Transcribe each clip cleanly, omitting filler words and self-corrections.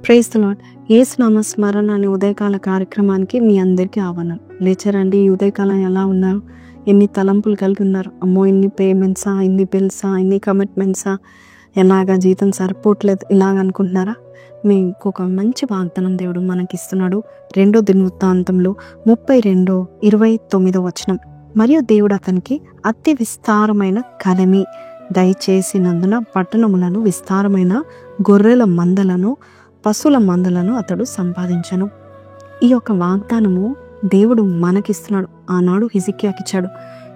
Praise the lord. యేసు నామ స్మరణ అనే ఉదయకాల కార్యక్రమానికి మీ అందరికీ ఆహ్వానం. లేచారండి. ఈ ఉదయకాలం ఎలా ఉన్నారు? ఎన్ని తలంపులు కలిగి ఉన్నారు? అమ్మో, ఇన్ని పేమెంట్సా, ఇన్ని బిల్సా, ఇన్ని కమిట్మెంట్సా, ఎలాగా జీతం సరిపోవట్లేదు ఇలాగ అనుకుంటున్నారా? మీకు ఒక మంచి వాగ్దానం దేవుడు మనకి ఇస్తున్నాడు. 2 దినవృత్తాంతంలో 32:29 మరియు దేవుడు అతనికి అతి విస్తారమైన కలమి దయచేసినందున పట్టణములను, విస్తారమైన గొర్రెల మందలను, పశువుల మందలను అతడు సంపాదించను. ఈ యొక్క వాగ్దానము దేవుడు మనకిస్తున్నాడు. ఆనాడు హిజికియాకి ఇచ్చాడు.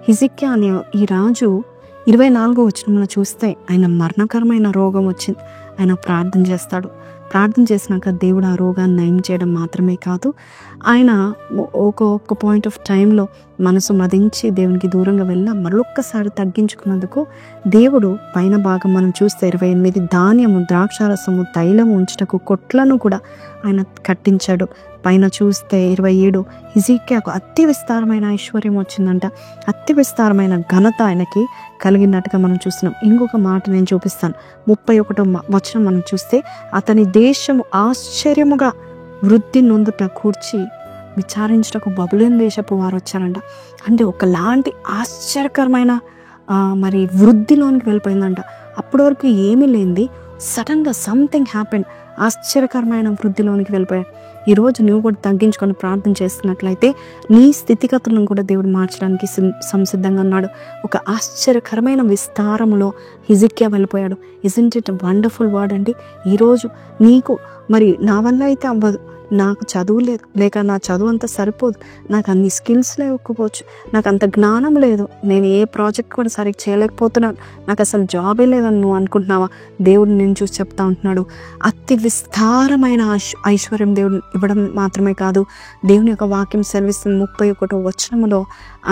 హిజికియా అనే ఈ రాజు 24 చూస్తే ఆయన మరణకరమైన రోగం వచ్చింది. ఆయన ప్రార్థన చేస్తాడు. ప్రార్థన చేసినాక దేవుడు ఆ రోగాన్ని నయం చేయడం మాత్రమే కాదు, ఆయన ఒక పాయింట్ ఆఫ్ టైంలో మనసు మదించి దేవునికి దూరంగా వెళ్ళి మరొక్కసారి తగ్గించుకున్నందుకు దేవుడు పైన భాగం మనం చూస్తే 28 ధాన్యము, ద్రాక్షారసము, తైలము ఉంచుటకు కొట్లను కూడా ఆయన కట్టించాడు. పైన చూస్తే 27 హిజికియాకు అతి విస్తారమైన ఐశ్వర్యం వచ్చిందంట. అతి విస్తారమైన ఘనత ఆయనకి కలిగినట్టుగా మనం చూస్తున్నాం. ఇంకొక మాట నేను చూపిస్తాను. 31 మనం చూస్తే అతని దేశము ఆశ్చర్యముగా వృద్ధి నొందుట కూర్చి విచారించటకు బబులోను దేశపు వారు వచ్చారంట. అంటే ఒకలాంటి ఆశ్చర్యకరమైన మరి వృద్ధిలోనికి వెళ్ళిపోయిందంట. అప్పటి వరకు ఏమీ లేనిది సడన్గా సంథింగ్ హ్యాపెన్, ఆశ్చర్యకరమైన వృద్ధిలోనికి వెళ్ళిపోయారు. ఈరోజు నువ్వు కూడా తగ్గించుకొని ప్రార్థన చేస్తున్నట్లయితే నీ స్థితిగతులను కూడా దేవుడు మార్చడానికి సంసిద్ధంగా ఉన్నాడు. ఒక ఆశ్చర్యకరమైన విస్తారములో హిజికియా వెళ్ళిపోయాడు. ఇజంట్ ఇట్ వండర్ఫుల్ వర్డ్ అండి. ఈరోజు నీకు మరి నా వల్ల అయితే అవ్వదు, నాకు చదువు లేదు, లేక నా చదువు అంతా సరిపోదు, నాకు అన్ని స్కిల్స్ లేకపోవచ్చు, నాకు అంత జ్ఞానం లేదు, నేను ఏ ప్రాజెక్ట్ కూడా సరిగ్గా చేయలేకపోతున్నాను, నాకు అసలు జాబే లేదని నువ్వు అనుకుంటున్నావా? దేవుడు నేను చూసి చెప్తా ఉంటున్నాడు. అతి విస్తారమైన ఐశ్వర్యం దేవుడు ఇవ్వడం మాత్రమే కాదు, దేవుని యొక్క వాక్యం సెలవిస్తుంది 31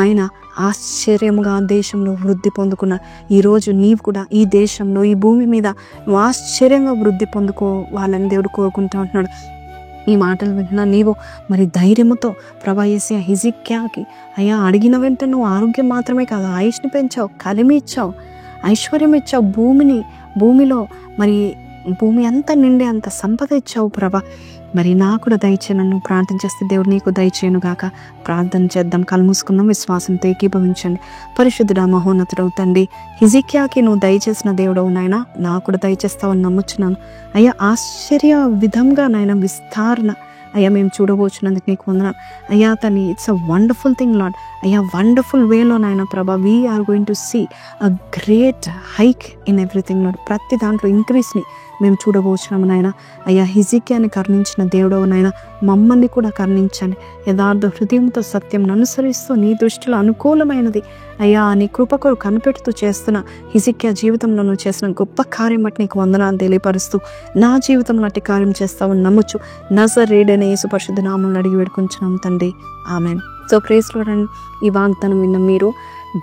ఆయన ఆశ్చర్యముగా దేశంలో వృద్ధి పొందుకున్నారు. ఈరోజు నీవు కూడా ఈ దేశంలో, ఈ భూమి మీద నువ్వు ఆశ్చర్యంగా వృద్ధి పొందుకోవాలని దేవుడు కోరుకుంటూ ఉంటున్నాడు. ఈ మాటలు వింటున్నా నీవు మరి ధైర్యముతో ప్రభా యేసయ్యా హిజికియాకి అయ్యా అడిగిన వెంటనే నువ్వు ఆరోగ్యం మాత్రమే కాదు, ఆయుష్ని పెంచావు, కలిమి ఇచ్చావు, ఐశ్వర్యం ఇచ్చావు, భూమిలో మరి భూమి అంతా నిండే అంత సంపద ఇచ్చావు ప్రభా. మరి నాకు కూడా దయచేయను. నువ్వు ప్రార్థన చేస్తే దేవుడు నీకు దయచేయను గాక. ప్రార్థన చేద్దాం, కళ్ళు మూసుకుందాం, విశ్వాసంతో ఏకీభవించండి. పరిశుద్ధుడా, మహోన్నతుడవు తండ్రి, హిజికియాకి నువ్వు దయచేసిన దేవుడవు నాయన, నాకు కూడా దయచేస్తావని నమ్ముచున్నాను అయ్యా. ఆశ్చర్య విధంగా నాయన విస్తారణ అయ్యా మేము చూడబోచున్నందుకు నీకు వందనాలు అయ్యా. తని it's a wonderful thing lord అయ్యా. వండర్ఫుల్ వేలో నాయన ప్రభా we are going to see a great hike in everything lord. ప్రతి దాంట్లో ఇంక్రీస్ని మేము చూడబోచున్నాము నాయన అయ్యా. హిజికియాని కరుణించిన దేవుడవు నాయన, మమ్మల్ని కూడా కరుణించండి. యథార్థ హృదయంతో సత్యం అనుసరిస్తూ నీ దృష్టిలో అనుకూలమైనది అయ్యా నీ కృపకు కనిపెడుతూ చేస్తున్న హిజికియా జీవితంలో నువ్వు చేసిన గొప్ప కార్యం బట్టి నీకు వందనాలు తెలియపరుస్తూ నా జీవితంలో అట్టి కార్యం చేస్తావని నమ్ముచు నజరేయుడైన యేసు పరిశుద్ధ నామములో అడిగి వేడుకుంటున్నాం తండ్రి, ఆమెన్. So praise lord. ఈ వాగ్దానం విన్న మీరు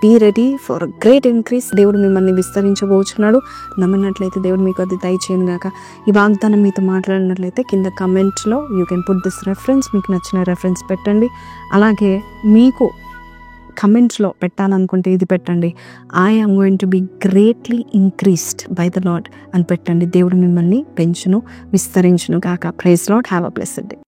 be ready for great increase. దేవుడు మిమ్మల్ని విస్తరించబోచున్నాడు. నమ్మినట్లయితే దేవుడు మీకు అది దయచేయను గాక. ఈ వాగ్దానం మీతో మాట్లాడినట్లయితే కింద కమెంట్లో you can put this reference, మీకు నచ్చిన రెఫరెన్స్ పెట్టండి. అలాగే మీకు కమెంట్స్లో పెట్టాలనుకుంటే ఇది పెట్టండి, I am going to be greatly increased by the lord అని పెట్టండి. దేవుడు మిమ్మల్ని పెంచును, విస్తరించును గాక. Praise lord. Have a blessed day.